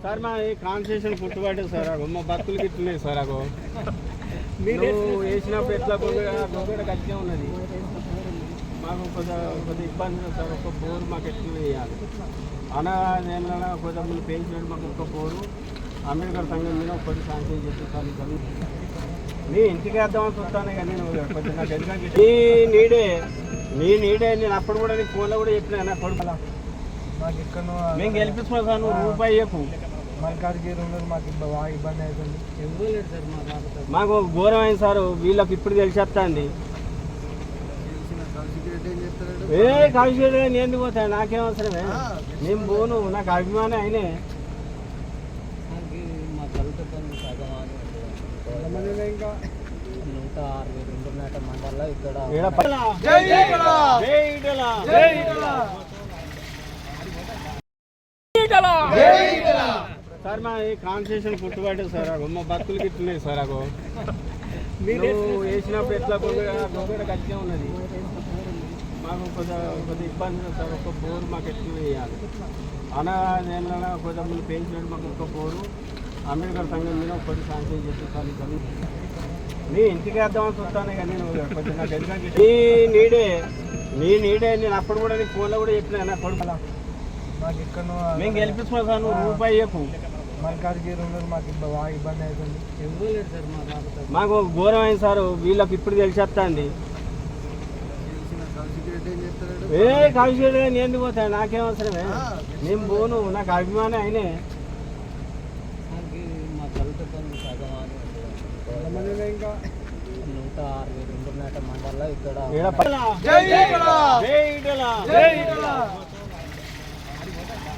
sir మా concession పుట్టుబడి sir అగో మా బతుకులకి ఇట్లున్నాయి సార్ అగో మీరు వేసినప్పుడు ఎట్లా గొంగడ గట్టిగా ఉన్నది మాకు కొద్దిగా ఇబ్బంది ఉంది సార్ ఒక బోరు మాకు ఎట్లా వేయాలి ఏమైనా కొద్దిగా ముందు పెంచినట్టు మాకు ఒక బోరు అంబేద్కర్ సంఘం మీద కొద్ది శాంక్షన్ చేస్తాను నీ ఇంటికి వేద్దామని చూస్తాను కానీ నేను కొద్దిగా నాకు ఎందుకంటే నీ నీడే నేను అప్పుడు కూడా నీ ఫోన్లో కూడా చెప్పినా నా కొడుకు మాకు ఇక్కడ మేము గెలిపిస్తున్నాం సార్ నువ్వు రూపాయి చెప్పు మల్కాజ్గిరి ఉన్నారు మాకు బాగా ఇబ్బంది అవుతుంది ఎవరు లేదు సార్ మాకు ఘోరం అయింది సార్ వీళ్ళకి ఇప్పుడు తెలిసేస్తండి కౌశిక్ నేను ఎందుకు పోతాను నాకేం అవసరమే నేను పోను నాకు అభిమానం అయినే మా కలుగుతుంది ఇంకా 162 మండలంలో ఇక్కడ సార్ మా కాన్సెషన్ పుట్టుబడి సార్ అగో మా బతుకులకి ఇట్లున్నాయి సార్ అగో మీరు వేసినప్పుడు ఎట్లా గొంగడ గట్టిగా ఉన్నది మాకు కొద్దిగా ఇబ్బంది ఉంది సార్ ఒక బోరు మాకు ఎట్లా వేయాలి ఏమైనా కొద్దిగా ముందు పెంచినట్టు మాకు ఒక బోరు అంబేద్కర్ సంఘం మీద కొద్ది శాంక్షన్ చేస్తాను నీ ఇంటికి వేద్దామని చూస్తాను కానీ నేను కొద్దిగా నాకు ఎందుకంటే నీ నీడే నేను అప్పుడు కూడా నీ ఫోన్లో కూడా చెప్పినా నా కొడుకు మాకు ఇక్కడ మేము గెలిపిస్తున్నాం సార్ నువ్వు రూపాయి చెప్పు మల్కాజ్గిరి ఉన్నారు మాకు బాగా ఇబ్బంది అవుతుంది ఎవరు లేదు సార్ మాకు ఘోరం అయింది సార్ వీళ్ళకి ఇప్పుడు తెలిసేస్తండి కౌశిక్ నేను ఎందుకు పోతాను నాకేం అవసరమే నేను పోను నాకు అభిమానం అయినే మా కలుగుతుంది ఇంకా 162 మండలంలో ఇక్కడ